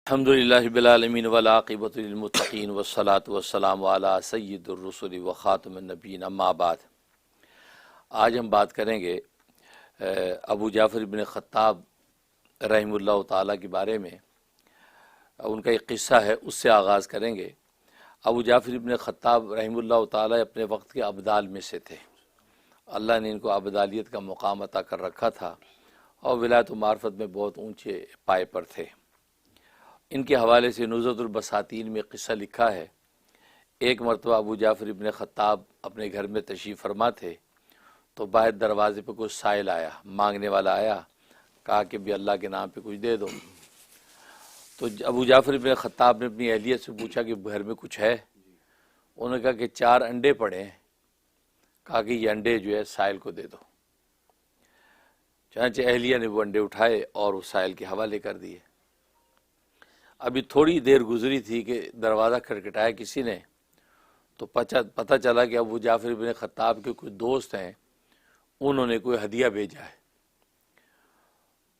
अल्हम्दुलिल्लाहि रब्बिल आलमीन वल आक़िबतु लिल मुत्तक़ीन वस्सलातु वस्सलामु अला सय्यिदिर रुसुलि व ख़ातमिन नबिय्यीन अम्मा बाद। आज हम बात करेंगे अबू जाफ़र इब्न ख़त्ताब रहमतुल्लाह ताला के बारे में। उनका एक क़िस्सा है, उससे आगाज़ करेंगे। अबू जाफ़र इब्न ख़त्ताब रहमतुल्लाह ताला अपने वक्त के अब्दाल में से थे। अल्लाह ने इनको अब्दालियत का मुक़ाम अता कर रखा था और विलायत व मार्फत में बहुत ऊँचे पाए पर थे। इनके हवाले से नुज़रतुल बसातीन में क़िस्सा लिखा है। एक मरतबा अबू जाफ़र इब्न ख़त्ताब अपने घर में तशरीफ़ फरमा थे तो बाहर दरवाज़े पर कुछ साइल आया, मांगने वाला आया। कहा कि भी अल्लाह के नाम पे कुछ दे दो। तो अबू जाफ़र इब्न ख़त्ताब ने अपनी अहलियत से पूछा कि घर में कुछ है। उन्होंने कहा कि 4 अंडे पड़े हैं। कहा कि ये अंडे जो है साइल को दे दो। चनांचे अहलिया ने वो अंडे उठाए और उस साइल के हवाले कर दिए। अभी थोड़ी देर गुजरी थी कि दरवाज़ा खटखटाया किसी ने, तो पता चला कि अबू जाफ़र इब्न ख़त्ताब के कुछ दोस्त हैं, उन्होंने कोई हदिया भेजा है।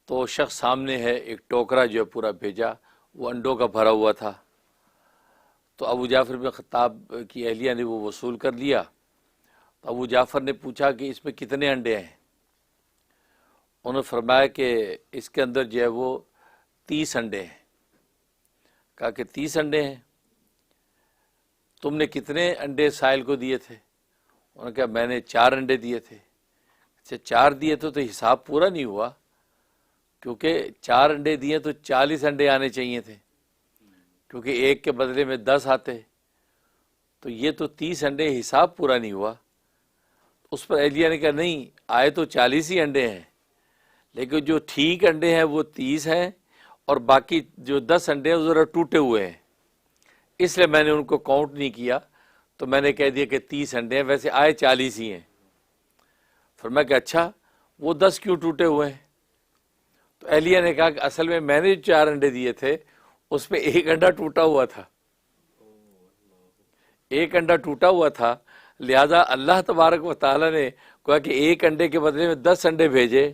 तो शख्स सामने है, एक टोकरा जो है पूरा भेजा, वो अंडों का भरा हुआ था। तो अबू जाफ़र इब्न ख़त्ताब की अहलिया ने वो वसूल कर लिया। तो अबू जाफ़र ने पूछा कि इसमें कितने अंडे हैं। उन्होंने फरमाया कि इसके अंदर जो है वो 30 अंडे हैं। कहा कि 30 अंडे हैं। तुमने कितने अंडे साहिल को दिए थे? उन्होंने कहा मैंने 4 अंडे दिए थे। अच्छा, 4 दिए तो हिसाब पूरा नहीं हुआ, क्योंकि 4 अंडे दिए तो 40 अंडे आने चाहिए थे, क्योंकि एक के बदले में 10 आते। तो ये तो 30 अंडे, हिसाब पूरा नहीं हुआ। उस पर एलिया ने कहा नहीं, आए तो 40 ही अंडे हैं, लेकिन जो ठीक अंडे हैं वो 30 हैं और बाकी जो 10 अंडे हैं वो ज़रा टूटे हुए हैं, इसलिए मैंने उनको काउंट नहीं किया। तो मैंने कह दिया कि 30 अंडे हैं, वैसे आए 40 ही हैं। फिर मैं कहा अच्छा, वो 10 क्यों टूटे हुए हैं? तो एलिया ने कहा कि असल में मैंने जो 4 अंडे दिए थे उसमें एक अंडा टूटा हुआ था, एक अंडा टूटा हुआ था। लिहाजा अल्लाह तबारक व तआला ने कहा कि एक अंडे के बदले में 10 अंडे भेजे।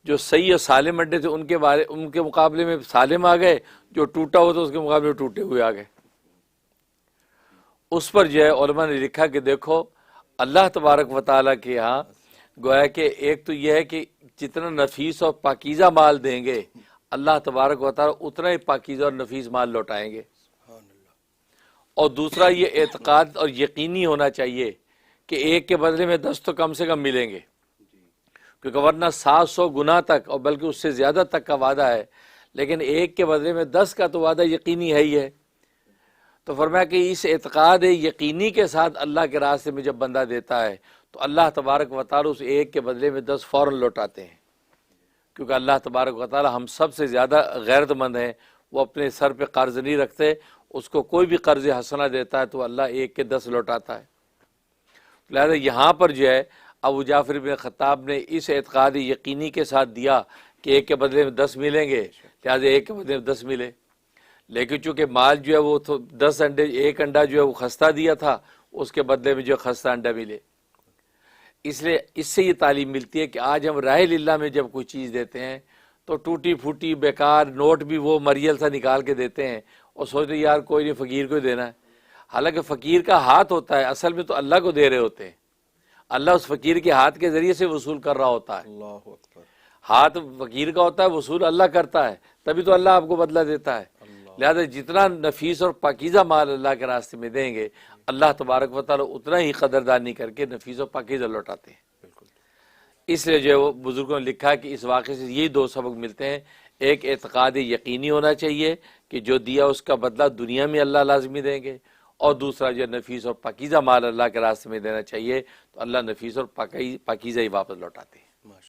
जो सही और सालिम अंडे थे उनके मुकाबले में सालिम आ गए, जो टूटा हुआ था उसके मुकाबले में टूटे हुए आ गए। उस पर जो है उलमा ने लिखा कि देखो अल्लाह तबारक व तआला के यहाँ गोया कि एक तो यह है कि जितना नफीस और पाकीज़ा माल देंगे अल्लाह तबारक व तआला उतना ही पाकीज़ा और नफीस माल लौटाएंगे। और दूसरा ये एतकाद और यकीनी होना चाहिए कि एक के बदले में 10 तो कम से कम मिलेंगे, क्योंकि वरना 700 गुना तक और बल्कि उससे ज़्यादा तक का वादा है, लेकिन एक के बदले में 10 का तो वादा यकीनी है ही है। तो फरमाया कि इस एतकाद यकीनी के साथ अल्लाह के रास्ते में जब बंदा देता है तो अल्लाह तबारक व तआला उस एक के बदले में 10 फ़ौरन लौटाते हैं, क्योंकि अल्लाह तबारक व तआला हम सब से ज़्यादा गैरतमंद हैं। वो अपने सर पे कर्ज़ नहीं रखते, उसको कोई भी कर्ज़ हसना देता है तो अल्लाह एक के 10 लौटाता है। लिहाजा यहाँ पर जो है अबू जाफ़र इब्न ख़त्ताब ने इस एतकाद यकीनी के साथ दिया कि एक के बदले में 10 मिलेंगे, लिहाजा एक के बदले में 10 मिले। लेकिन चूँकि माल जो है वो तो 10 अंडे, एक अंडा जो है वो खस्ता दिया था, उसके बदले में जो खस्ता अंडा मिले। इसलिए इससे ये तालीम मिलती है कि आज हम राह लिल्लाह में जब कोई चीज़ देते हैं तो टूटी फूटी बेकार नोट भी वो मरियल सा निकाल के देते हैं और सोचते यार कोई नहीं, फ़कीर को देना है। हालांकि फ़कीर का हाथ होता है, असल में तो अल्लाह को दे रहे होते हैं। अल्लाह उस फ़कीर के हाथ के ज़रिए से वसूल कर रहा होता है। हाथ फ़कीर का होता है, वसूल अल्लाह करता है, तभी तो अल्लाह आपको बदला देता है। लिहाजा जितना नफीस और पाकीज़ा माल अल्लाह के रास्ते में देंगे अल्लाह तबारक व तआला उतना ही कदरदानी करके नफीस और पाकीज़ा लौटाते हैं। इसलिए जो है वो बुज़ुर्गों ने लिखा है कि इस वाक़े से यही 2 सबक मिलते हैं। एक एतकाद यकीनी होना चाहिए कि जो दिया उसका बदला दुनिया में अल्लाह लाजमी देंगे, और दूसरा जो नफीस और पाकीज़ा माल अल्लाह के रास्ते में देना चाहिए तो अल्लाह नफीस और पाकीज़ा ही वापस लौटाते हैं।